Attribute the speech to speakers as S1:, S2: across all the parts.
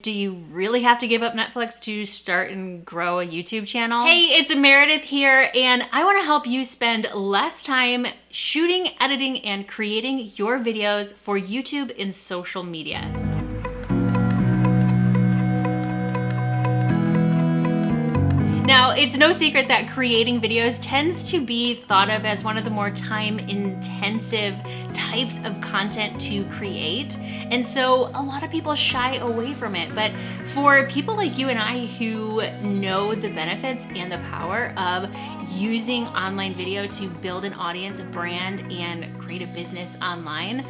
S1: Do you really have to give up Netflix to start and grow a YouTube channel? Hey, it's Meredith here, and I want to help you spend less time shooting, editing, and creating your videos for YouTube and social media. Now, it's no secret that creating videos tends to be thought of as one of the more time-intensive types of content to create. And so a lot of people shy away from it. But for people like you and I who know the benefits and the power of using online video to build an audience, a brand, and create a business online,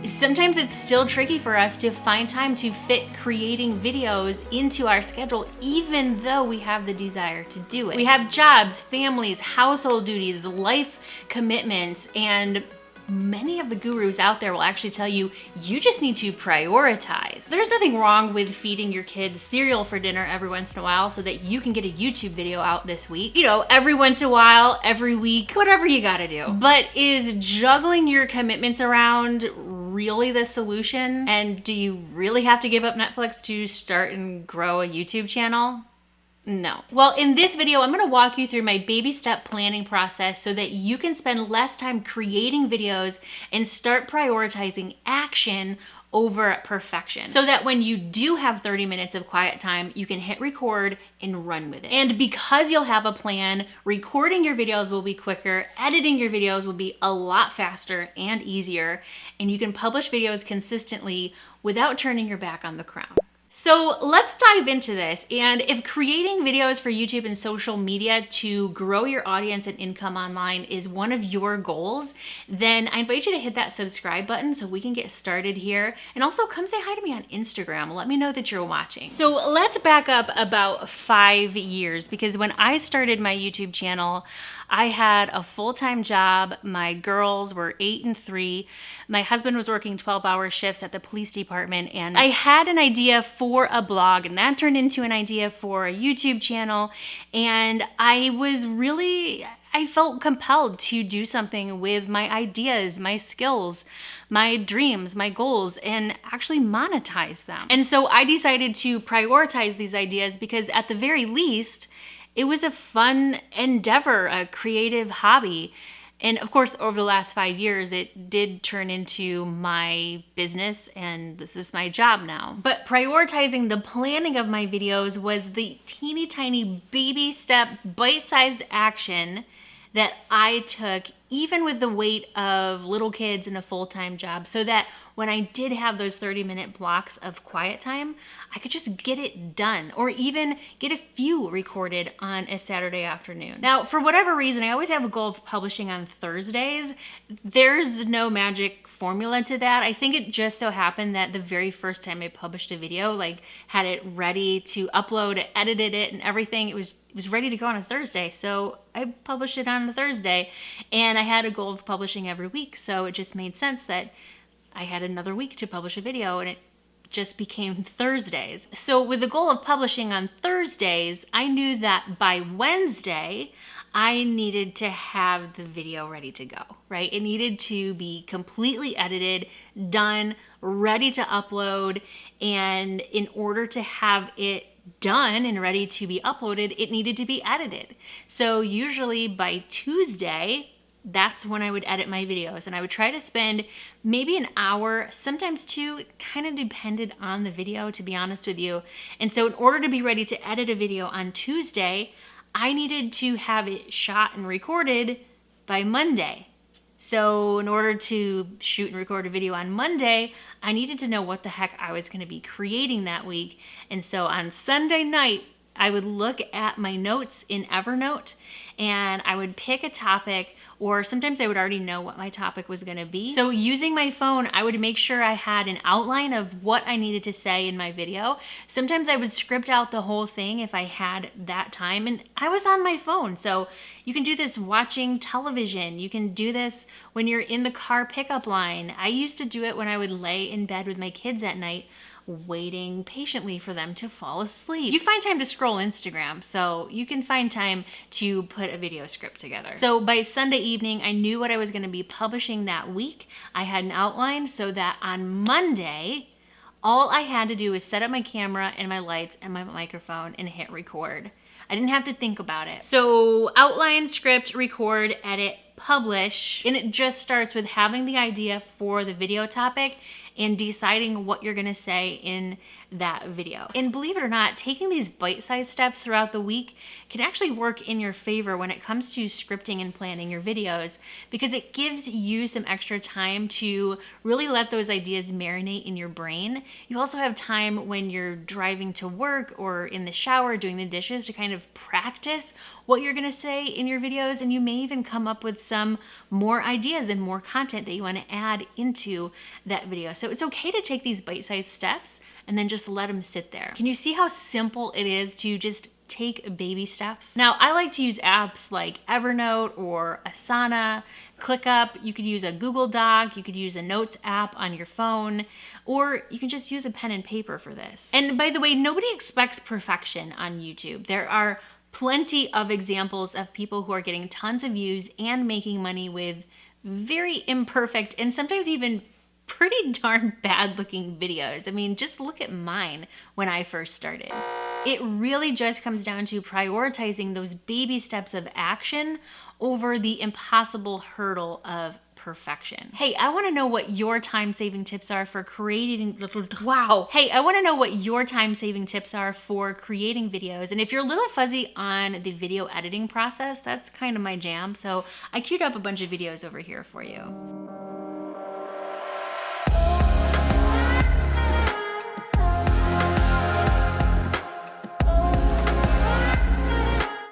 S1: sometimes it's still tricky for us to find time to fit creating videos into our schedule, even though we have the desire to do it. We have jobs, families, household duties, life commitments, and many of the gurus out there will actually tell you, you just need to prioritize. There's nothing wrong with feeding your kids cereal for dinner every once in a while so that you can get a YouTube video out this week. You know, every once in a while, every week, whatever you gotta do. But is juggling your commitments around really the solution? And do you really have to give up Netflix to start and grow a YouTube channel? No. Well, in this video, I'm going to walk you through my baby step planning process so that you can spend less time creating videos and start prioritizing action over perfection, so that when you do have 30 minutes of quiet time, you can hit record and run with it. And because you'll have a plan, recording your videos will be quicker, editing your videos will be a lot faster and easier, and you can publish videos consistently without turning your back on the crown. So let's dive into this. And if creating videos for YouTube and social media to grow your audience and income online is one of your goals, then I invite you to hit that subscribe button so we can get started here. And also come say hi to me on Instagram. Let me know that you're watching. So let's back up about 5 years, because when I started my YouTube channel, I had a full-time job. My girls were 8 and 3. My husband was working 12-hour shifts at the police department, and I had an idea for a blog, and that turned into an idea for a YouTube channel. And I felt compelled to do something with my ideas, my skills, my dreams, my goals, and actually monetize them. And so I decided to prioritize these ideas because at the very least, it was a fun endeavor, a creative hobby. And of course, over the last 5 years, it did turn into my business, and this is my job now. But prioritizing the planning of my videos was the teeny tiny baby step, bite-sized action that I took, even with the weight of little kids and a full-time job, so that when I did have those 30-minute blocks of quiet time, I could just get it done, or even get a few recorded on a Saturday afternoon. Now, for whatever reason, I always have a goal of publishing on Thursdays. There's no magic formula to that. I think it just so happened that the very first time I published a video, like had it ready to upload, edited it and everything, it was ready to go on a Thursday. So I published it on a Thursday, and I had a goal of publishing every week. So it just made sense that I had another week to publish a video, and it just became Thursdays. So with the goal of publishing on Thursdays, I knew that by Wednesday, I needed to have the video ready to go, right? It needed to be completely edited, done, ready to upload. And in order to have it done and ready to be uploaded, it needed to be edited. So usually by Tuesday, that's when I would edit my videos, and I would try to spend maybe an hour, sometimes 2, kind of depended on the video, to be honest with you. And so in order to be ready to edit a video on Tuesday, I needed to have it shot and recorded by Monday. So in order to shoot and record a video on Monday, I needed to know what the heck I was going to be creating that week. And so on Sunday night, I would look at my notes in Evernote, and I would pick a topic, or sometimes I would already know what my topic was going to be. So using my phone, I would make sure I had an outline of what I needed to say in my video. Sometimes I would script out the whole thing if I had that time, and I was on my phone. So you can do this watching television. You can do this when you're in the car pickup line. I used to do it when I would lay in bed with my kids at night, waiting patiently for them to fall asleep. You find time to scroll Instagram, so you can find time to put a video script together. So by Sunday evening, I knew what I was going to be publishing that week. I had an outline so that on Monday, All I had to do was set up my camera and my lights and my microphone and hit record. I didn't have to think about it. So outline, script, record, edit, publish, and it just starts with having the idea for the video topic and deciding what you're gonna say in that video. And believe it or not, taking these bite-sized steps throughout the week can actually work in your favor when it comes to scripting and planning your videos, because it gives you some extra time to really let those ideas marinate in your brain. You also have time when you're driving to work or in the shower doing the dishes to kind of practice what you're gonna say in your videos, and you may even come up with some more ideas and more content that you wanna add into that video. So it's okay to take these bite-sized steps and then just let them sit there. Can you see how simple it is to just take baby steps? Now, I like to use apps like Evernote or Asana, ClickUp. You could use a Google Doc, you could use a Notes app on your phone, or you can just use a pen and paper for this. And by the way, nobody expects perfection on YouTube. There are plenty of examples of people who are getting tons of views and making money with very imperfect and sometimes even pretty darn bad looking videos. I mean, just look at mine when I first started. It really just comes down to prioritizing those baby steps of action over the impossible hurdle of perfection. Hey, I want to know what your time-saving tips are for creating Hey, I want to know what your time-saving tips are for creating videos. And if you're a little fuzzy on the video editing process, that's kind of my jam. So I queued up a bunch of videos over here for you.